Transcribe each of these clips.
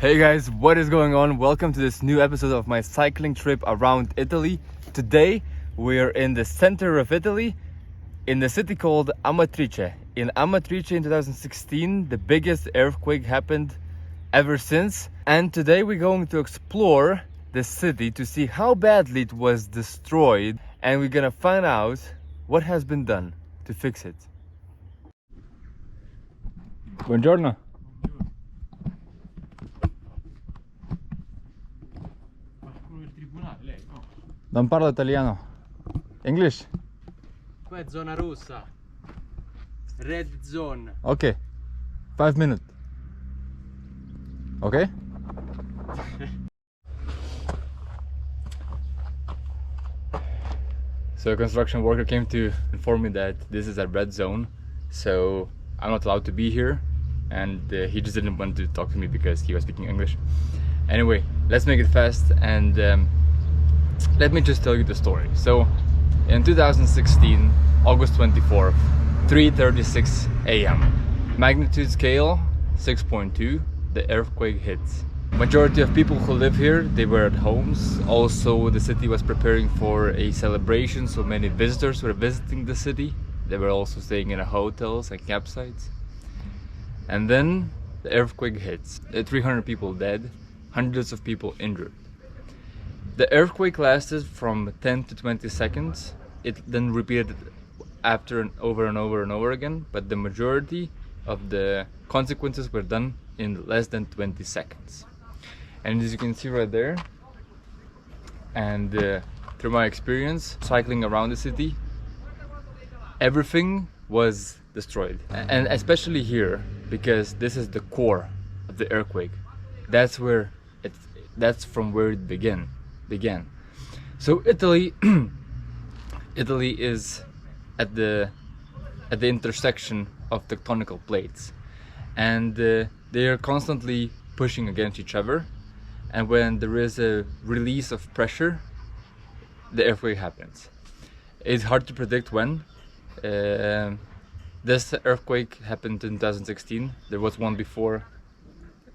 Hey guys, what is going on? Welcome to this new episode of my cycling trip around Italy. Today we're in the center of Italy in the city called Amatrice. In Amatrice in 2016, the biggest earthquake happened ever since. And today we're going to explore the city to see how badly it was destroyed, and we're gonna find out what has been done to fix it. Buongiorno. Non parlo italiano. English? Qua è zona rossa. Red zone. Okay. 5 minutes. Okay? So a construction worker came to inform me that this is a red zone, so I'm not allowed to be here, and he just didn't want to talk to me because he was speaking English. Anyway, let's make it fast, and let me just tell you the story. So in 2016, August 24th, 3:36 a.m. magnitude scale 6.2, the earthquake hits. Majority of people who live here, they were at homes. Also, the city was preparing for a celebration, so many visitors were visiting the city. They were also staying in hotels and campsites. And then the earthquake hits. 300 people dead, hundreds of people injured. The earthquake lasted from 10 to 20 seconds. It then repeated after and over again, but the majority of the consequences were done in less than 20 seconds. And as you can see right there, and through my experience cycling around the city, everything was destroyed. And especially here, because this is the core of the earthquake. That's from where it began. So Italy is at the intersection of tectonical plates, and they are constantly pushing against each other, and when there is a release of pressure, the earthquake happens. It's hard to predict when. This earthquake happened in 2016. There was one before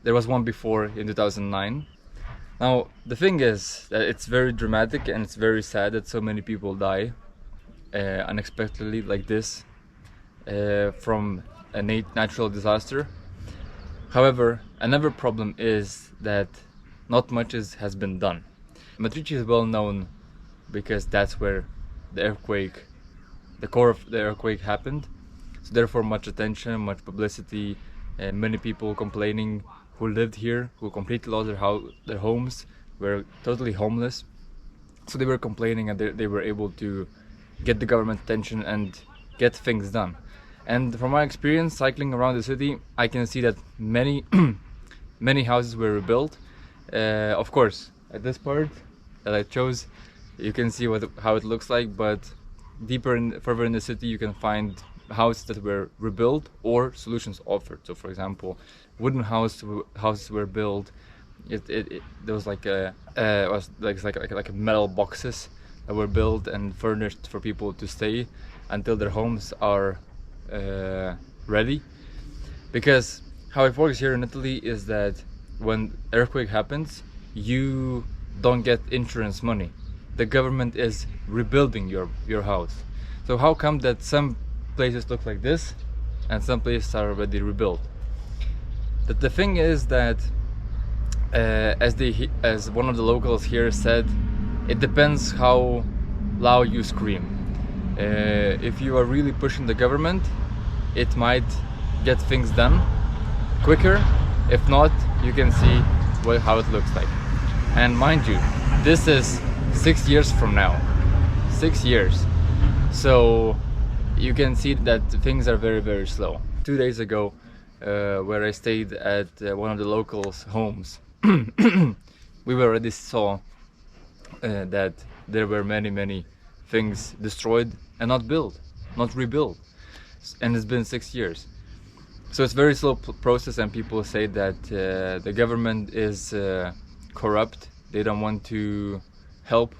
in 2009. Now, the thing is that it's very dramatic and it's very sad that so many people die unexpectedly like this from a natural disaster. However, another problem is that not much has been done. Amatrice is well known because that's where the core of the earthquake happened. So therefore, much attention, much publicity, many people complaining who lived here, who completely lost their homes, were totally homeless. So they were complaining, and they were able to get the government attention and get things done. And from my experience cycling around the city, I can see that many many houses were rebuilt. Of course, at this part that I chose, you can see how it looks like, but further in the city, you can find houses that were rebuilt or solutions offered. So, for example, wooden houses were built. There was like metal boxes that were built and furnished for people to stay until their homes are ready. Because how it works here in Italy is that when earthquake happens, you don't get insurance money. The government is rebuilding your house. So how come that some places look like this and some places are already rebuilt? The thing is that as one of the locals here said, it depends how loud you scream. If you are really pushing the government, it might get things done quicker. If not, you can see how it looks like. And mind you, this is 6 years from now. 6 years. So you can see that things are very, very slow. 2 days ago, where I stayed at one of the locals' homes, we already saw that there were many things destroyed and not rebuilt. And it's been 6 years. So it's a very slow process, and people say that the government is corrupt. They don't want to help,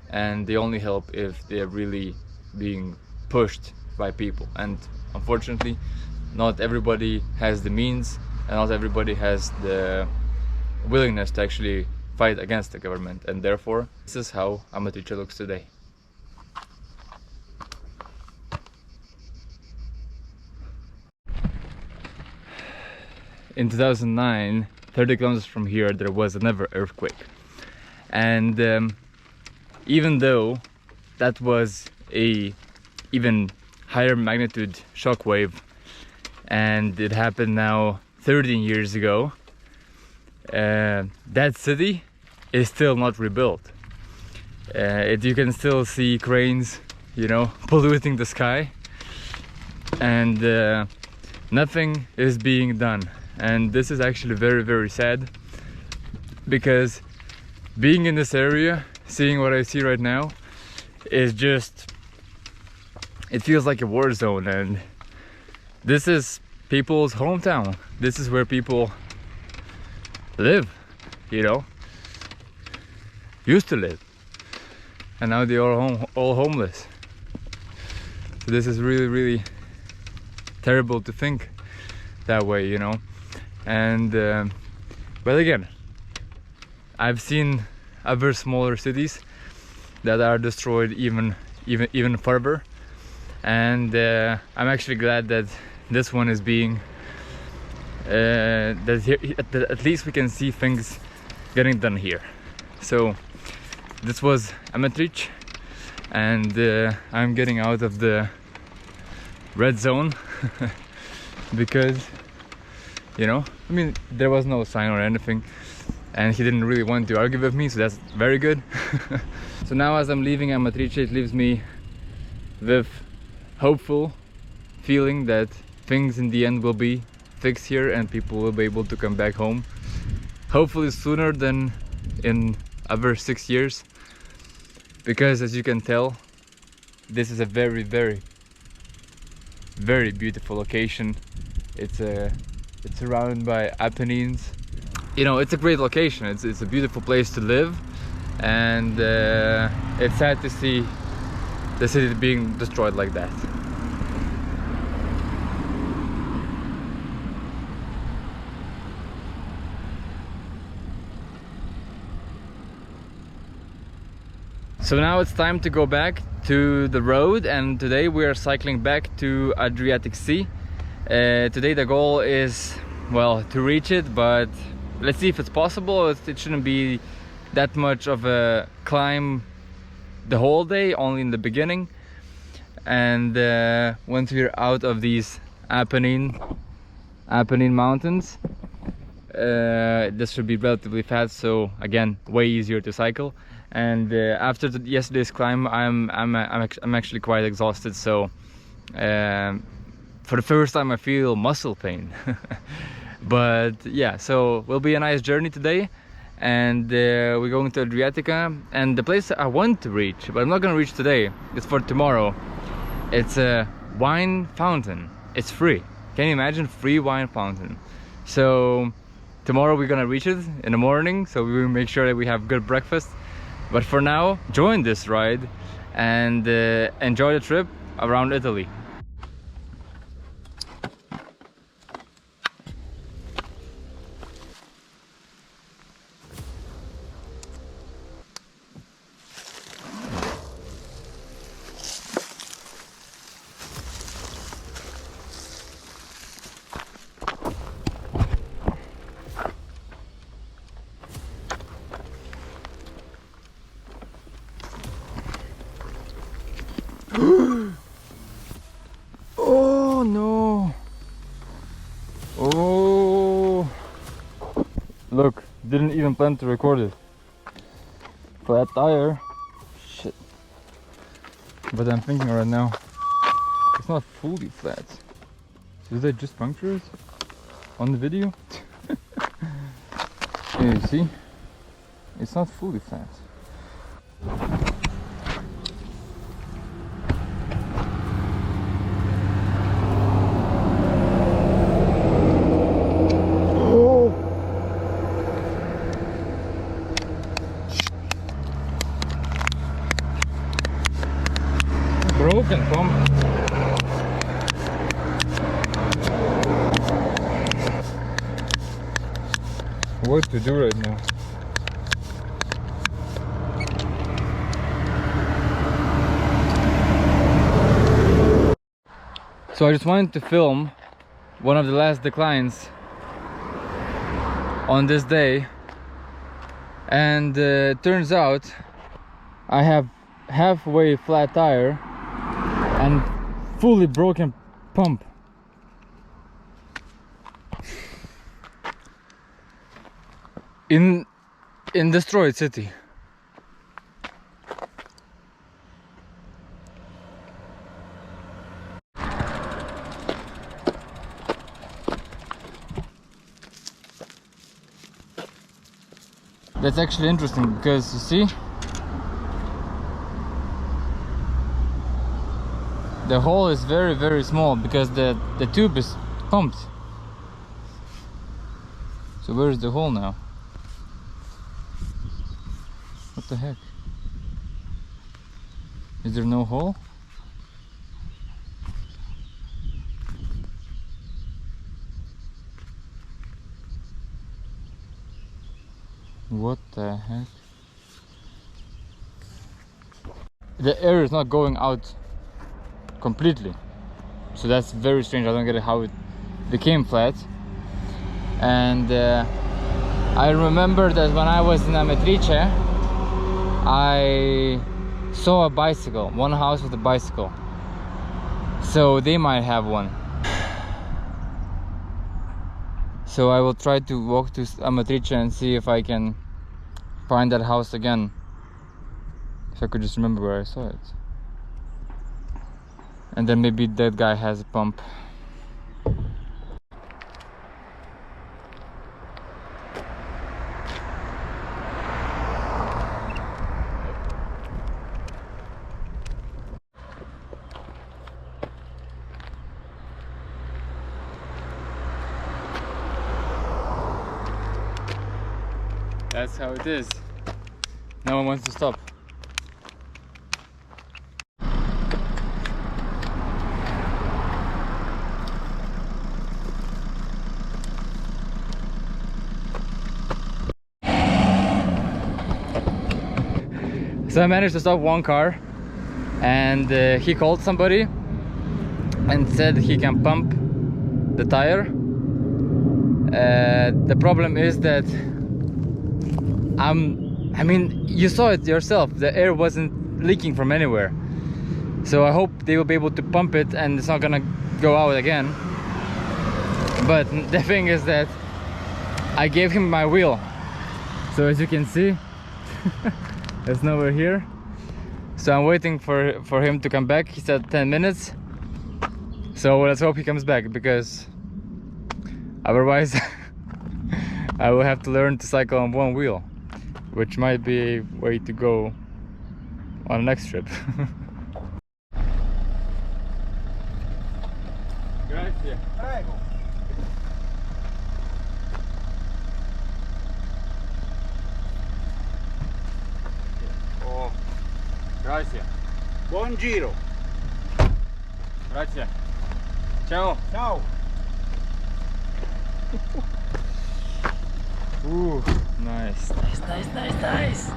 and they only help if they are really being pushed by people. And unfortunately, not everybody has the means, and not everybody has willingness to actually fight against the government, and therefore this is how AMATRICE looks today. In 2009, 30 kilometers from here, there was another earthquake, and even though that was a even higher magnitude shockwave, and it happened now 13 years ago, that city is still not rebuilt. You can still see cranes, you know, polluting the sky, and nothing is being done. And this is actually very, very sad, because being in this area, seeing what I see right now, is just, it feels like a war zone. And this is people's hometown. This is where people live, you know, used to live, and now they are all homeless. So this is really, really terrible to think that way, you know. And but again, I've seen other smaller cities that are destroyed even further, and I'm actually glad that this one is being that at least we can see things getting done here. So this was AMATRICE, and I'm getting out of the red zone because, you know, I mean, there was no sign or anything, and he didn't really want to argue with me, so that's very good. So now as I'm leaving AMATRICE, it leaves me with hopeful feeling that things in the end will be fixed here and people will be able to come back home, hopefully sooner than in other 6 years, because as you can tell, this is a very, very, very beautiful location. It's surrounded by Apennines. You know, it's a great location. It's a beautiful place to live, and it's sad to see the city being destroyed like that. So now it's time to go back to the road, and today we are cycling back to Adriatic Sea. Today the goal is, well, to reach it, but let's see if it's possible. It shouldn't be that much of a climb the whole day, only in the beginning. And once we're out of these Apennine mountains, this should be relatively fast, so again, way easier to cycle. And after yesterday's climb, I'm actually quite exhausted, so for the first time I feel muscle pain. But yeah, so will be a nice journey today, and we're going to Adriatica, and the place I want to reach, but I'm not gonna reach today, it's for tomorrow. It's a wine fountain. It's free. Can you imagine? Free wine fountain. So tomorrow we're gonna reach it in the morning, so we will make sure that we have good breakfast. But for now, join this ride and enjoy the trip around Italy. Oh no! Oh! Look, didn't even plan to record it. Flat tire. Shit. But I'm thinking right now, it's not fully flat. So did I just puncture it on the video? Yeah, you see? It's not fully flat. Broken pump. what to do right now. So I just wanted to film one of the last declines on this day, and turns out I have halfway flat tire and fully broken pump. In destroyed city. That's actually interesting because you see the hole is very, very small because the tube is pumped. So where is the hole now? What the heck? Is there no hole? What the heck? The air is not going out completely, so that's very strange. I don't get it how it became flat. And I remember that when I was in AMATRICE, I saw a bicycle, one house with a bicycle, so they might have one. So I will try to walk to AMATRICE and see if I can find that house again, if I could just remember where I saw it. And then maybe that guy has a pump. That's how it is. No one wants to stop. So I managed to stop one car, and he called somebody and said he can pump the tire. The problem is that I mean, you saw it yourself, the air wasn't leaking from anywhere. So I hope they will be able to pump it and it's not gonna go out again. But the thing is that I gave him my wheel. So as you can see, there's nowhere here. So I'm waiting for him to come back. He said 10 minutes. So let's hope he comes back, because otherwise I will have to learn to cycle on one wheel, which might be a way to go on the next trip. Grazie. Prego. Oh, grazie. Buon giro. Grazie. Ciao. Ciao. Ooh, nice. Nice.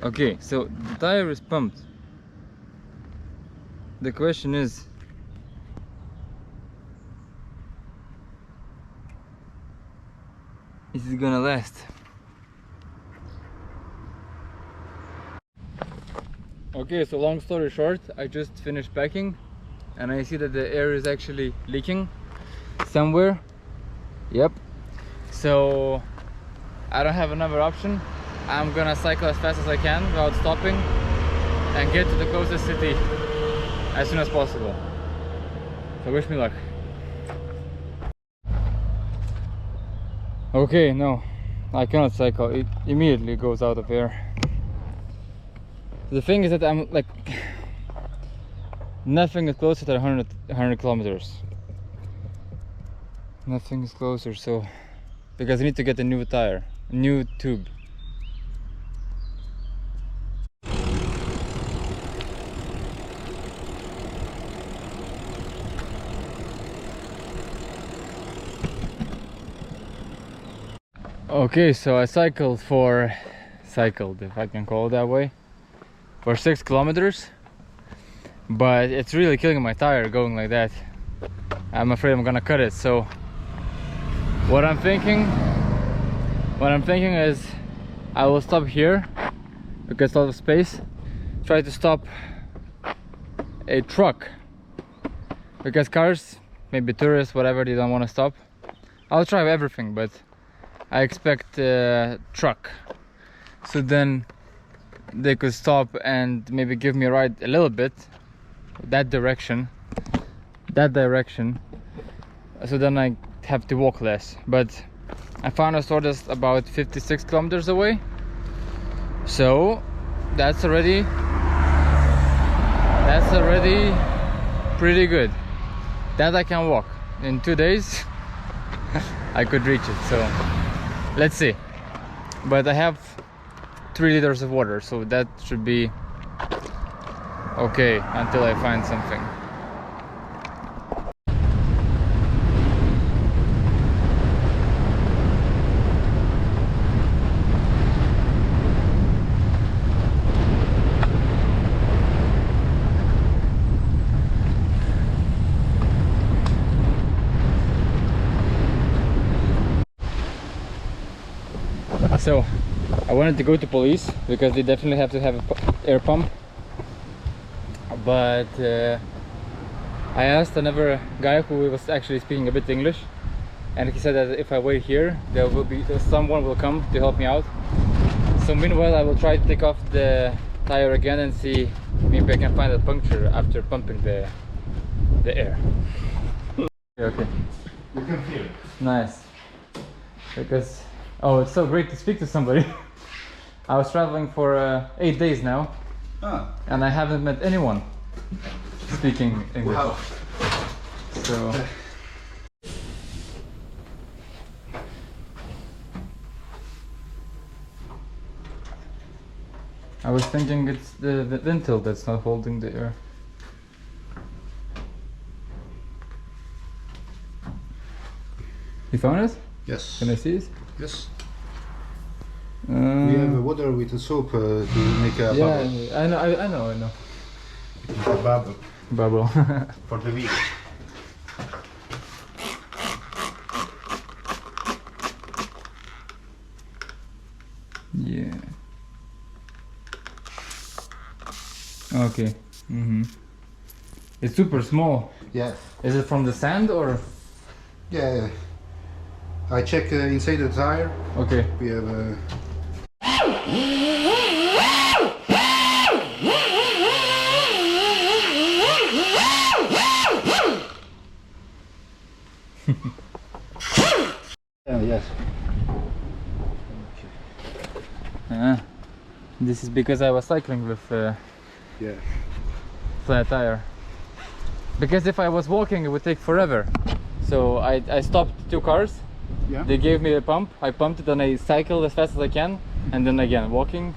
Okay, so the tire is pumped. The question is, is it gonna last? Okay, so long story short, I just finished packing and I see that the air is actually leaking somewhere. Yep. So I don't have another option. I'm gonna cycle as fast as I can without stopping and get to the closest city as soon as possible. So wish me luck. Okay, no, I cannot cycle. It immediately goes out of air. The thing is that I'm like, nothing is closer than 100 kilometers. Nothing is closer, so because I need to get a new tire, a new tube. Okay, so I cycled, if I can call it that way, for 6 kilometers, but it's really killing my tire going like that. I'm afraid I'm gonna cut it. So what I'm thinking is I will stop here because a lot of space. Try to stop a truck because cars, maybe tourists, whatever, they don't want to stop. I'll try everything, but I expect a truck, so then they could stop and maybe give me a ride a little bit that direction, so then I have to walk less. But I found a store that's about 56 kilometers away, so that's already pretty good. That I can walk in 2 days. I could reach it, so let's see. But I have 3 liters of water, so that should be okay until I find something. So I wanted to go to police because they definitely have to have an air pump, but I asked another guy who was actually speaking a bit English, and he said that if I wait here, someone will come to help me out. So meanwhile I will try to take off the tire again and see maybe I can find a puncture after pumping the air. Okay. You can feel it. Nice. Because oh, it's so great to speak to somebody. I was traveling for 8 days now, and I haven't met anyone speaking English. Wow. So I was thinking it's the ventil that's not holding the air. You found it? Yes. Can I see it? Yes. We have water with the soap to make a yeah, bubble. I know. It's a bubble Bubble. for the wheel. Yeah. Okay. It's super small. Yeah. Is it from the sand or? Yeah. I check inside the tire. Okay. We have yes. This is because I was cycling with Yeah. flat tire. Because if I was walking, it would take forever. So I stopped 2 cars. Yeah. They gave me a pump. I pumped it and I cycled as fast as I can, and then again walking.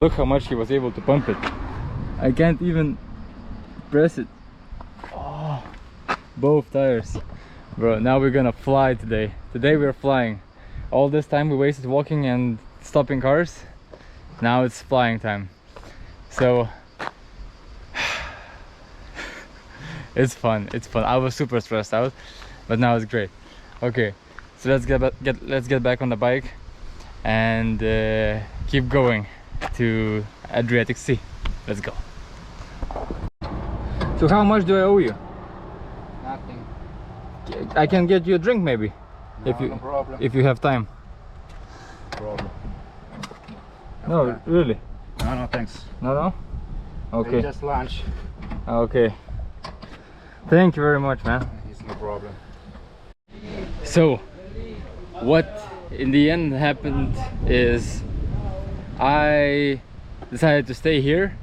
Look how much he was able to pump it. I can't even press it. Oh, both tires. Bro, now we're gonna fly today. Today we're flying. All this time we wasted walking and stopping cars. Now it's flying time. So it's fun. I was super stressed out, but now it's great. Okay, so let's get back on the bike and keep going to Adriatic Sea. Let's go. So how much do I owe you? Nothing. I can get you a drink maybe, No problem. if you have time. Problem. No, really? No, thanks. No? Okay. Just lunch. Okay. Thank you very much, man. It's no problem. So, what in the end happened is I decided to stay here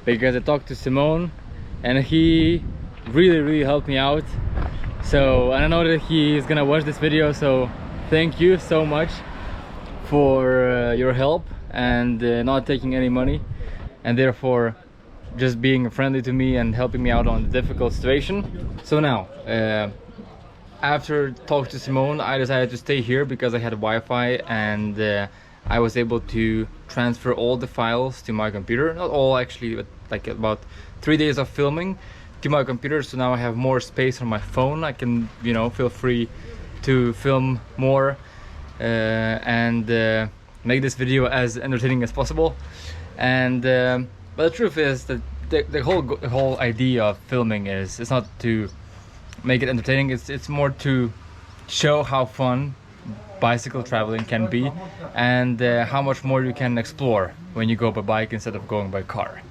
because I talked to Simone and he really helped me out. So, and I know that he is gonna watch this video, so thank you so much for your help and not taking any money. and therefore just being friendly to me and helping me out on the difficult situation. So now, after talking to Simone, I decided to stay here because I had Wi-Fi, and I was able to transfer all the files to my computer. Not all actually, but like about 3 days of filming to my computer. So now I have more space on my phone. I can, you know, feel free to film more and make this video as entertaining as possible. And but the truth is that the whole idea of filming is, it's not to make it entertaining, it's more to show how fun bicycle traveling can be, and how much more you can explore when you go by bike instead of going by car.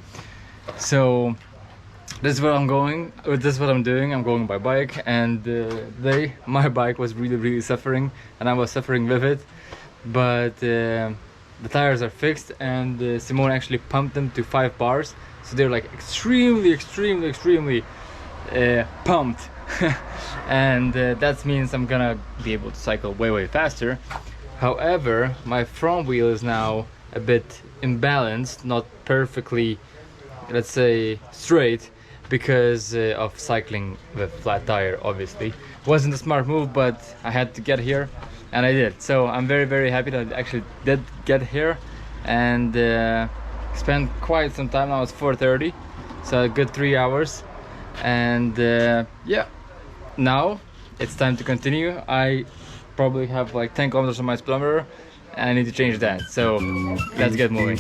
So this is what I'm going, this is what I'm doing. I'm going by bike, and my bike was really suffering, and I was suffering with it, but the tires are fixed, and Simone actually pumped them to 5 bars, so they're like extremely pumped. And that means I'm gonna be able to cycle way faster. However, my front wheel is now a bit imbalanced, not perfectly, let's say, straight, because of cycling with flat tire. Obviously wasn't a smart move, but I had to get here, and I did. So I'm very happy that I actually did get here, and spent quite some time. Now it's 4:30, so a good 3 hours. And yeah, now it's time to continue. I probably have like 10 kilometers on my speedometer, and I need to change that. So let's get moving.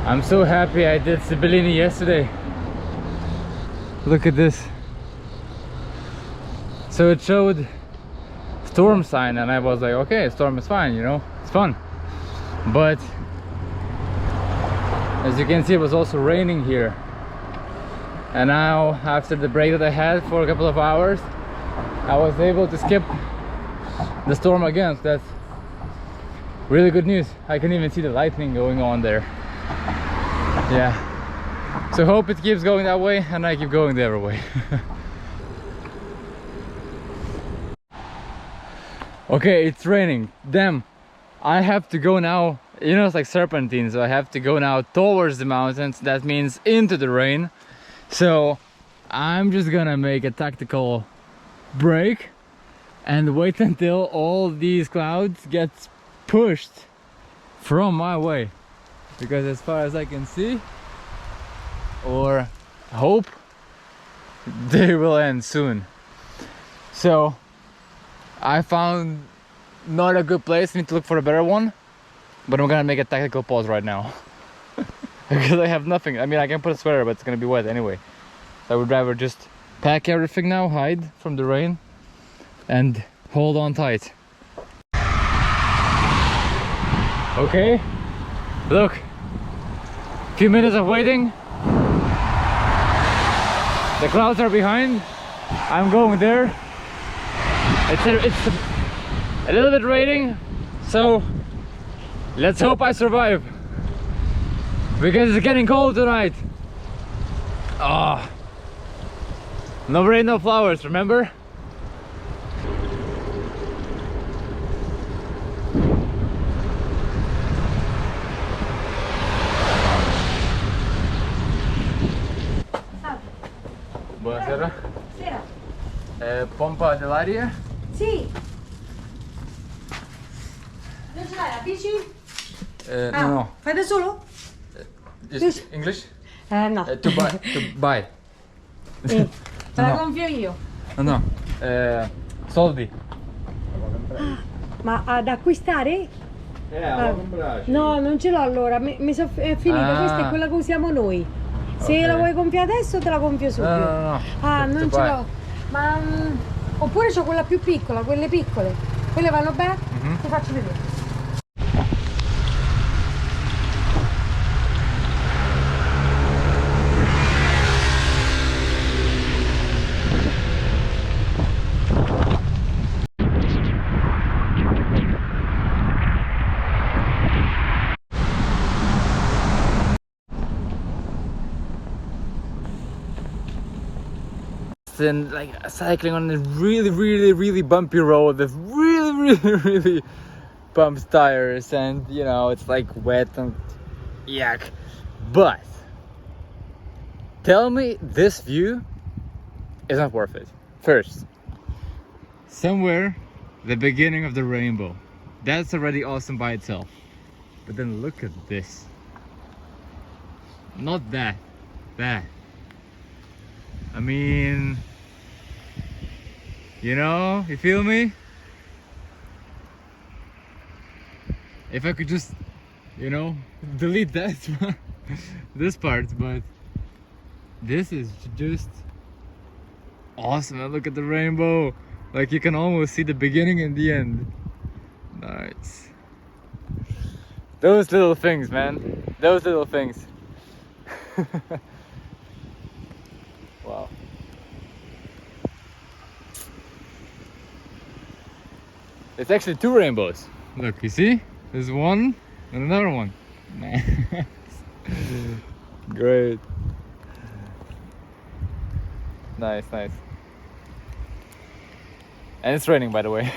I'm so happy I did Sibillini yesterday. Look at this. So it showed storm sign, and I was like, okay, storm is fine, you know, it's fun. But as you can see, it was also raining here. And now, after the break that I had for a couple of hours, I was able to skip the storm again. So that's really good news. I can even see the lightning going on there. Yeah, so hope it keeps going that way, and I keep going the other way. Okay, it's raining. Damn, I have to go now. You know, it's like serpentine, so I have to go now towards the mountains. That means into the rain. So I'm just gonna make a tactical break and wait until all these clouds get pushed from my way. Because as far as I can see, or hope, they will end soon. So I found not a good place. I need to look for a better one, but I'm gonna make a tactical pause right now. Because I have nothing. I mean, I can put a sweater, but it's gonna be wet anyway. So I would rather just pack everything now, hide from the rain, and hold on tight. Okay, look, few minutes of waiting. The clouds are behind. I'm going there. It's a little bit raining, so let's hope I survive, because it's getting cold tonight. Ah, no rain, no flowers, remember? Buonasera. Buonasera. Pompa dell'aria? Sì. Non ce l'hai la bici? No. Fai da solo? Just English? No. To buy. Te la No. gonfio io. No. Soldi. Ma ad acquistare? alla comprare. No, non ce l'ho allora, mi sono finita, questa è quella che usiamo noi. Se Ok. la vuoi gonfiare adesso te la gonfio subito. No. Ah, To non ce buy. l'ho. Ma oppure c'ho quella più piccola, quelle piccole. Quelle vanno bene? Ti faccio vedere. mountain, like cycling on a really bumpy road with really pumped tires, and you know, it's like wet and yuck. But tell me this view is not worth it. First, somewhere the beginning of the rainbow. That's already awesome by itself. But then look at this. Not that. That. I mean, you know, you feel me? If I could just, you know, delete that this part, but this is just awesome. And look at the rainbow. Like you can almost see the beginning and the end. Nice. Those little things, man. Those little things. Wow. It's actually two rainbows. Look, you see? There's one and another one. Nice. Great. Nice, nice. And it's raining, by the way.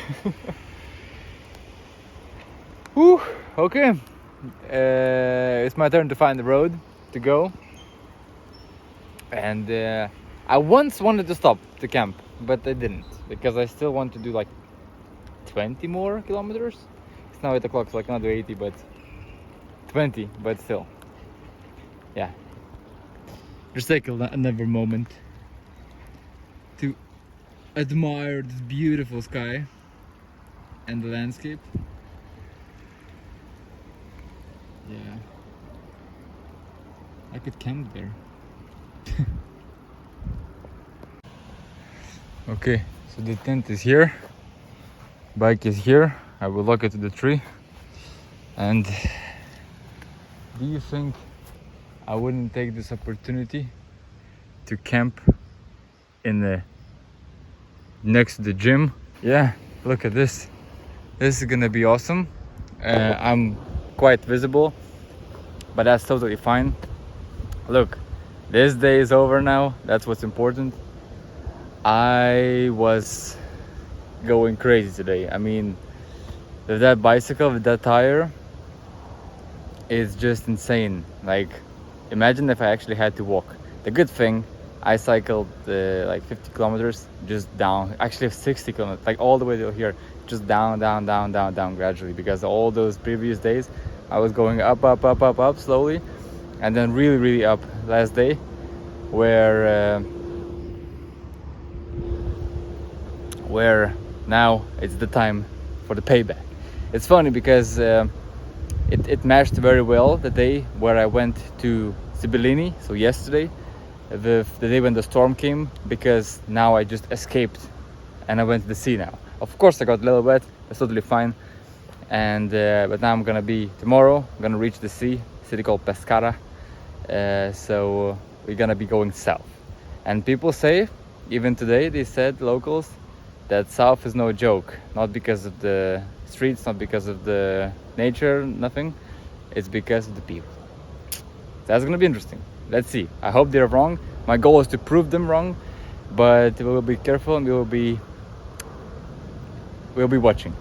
Whew, okay. It's my turn to find the road to go. And I once wanted to stop to camp, but I didn't, because I still want to do like 20 more kilometers. It's now 8 o'clock, so I cannot do 80, but 20, but still. Yeah. Just take another moment to admire this beautiful sky and the landscape. Yeah. I could camp there. Okay, so the tent is here, bike is here. I will lock it to the tree. And do you think I wouldn't take this opportunity to camp in the next to the gym? Yeah, look at this. This is gonna be awesome. I'm quite visible, but that's totally fine. Look, this day is over now. That's what's important. I was going crazy today. I mean, with that bicycle, with that tire, it's just insane. Like, imagine if I actually had to walk. The good thing, I cycled like 50 kilometers just down, actually 60 kilometers, like all the way to here, just down gradually, because all those previous days I was going up slowly, and then really up last day, where now it's the time for the payback. It's funny because it matched very well the day where I went to Sibylini, so yesterday, the day when the storm came, because now I just escaped and I went to the sea now. Of course I got a little wet, that's totally fine, and but now I'm gonna be, tomorrow I'm gonna reach the sea, city called Pescara, so we're gonna be going south. And people say, even today they said, locals, that south is no joke, not because of the streets, not because of the nature, nothing, it's because of the people. That's gonna be interesting. Let's see. I hope they're wrong. My goal is to prove them wrong, but we will be careful and we'll be watching.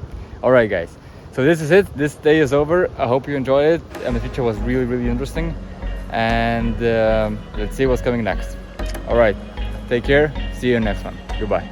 All right, guys, so this is it. This day is over. I hope you enjoyed it, and the future was really interesting, and let's see what's coming next. All right, take care, see you in the next one. Goodbye.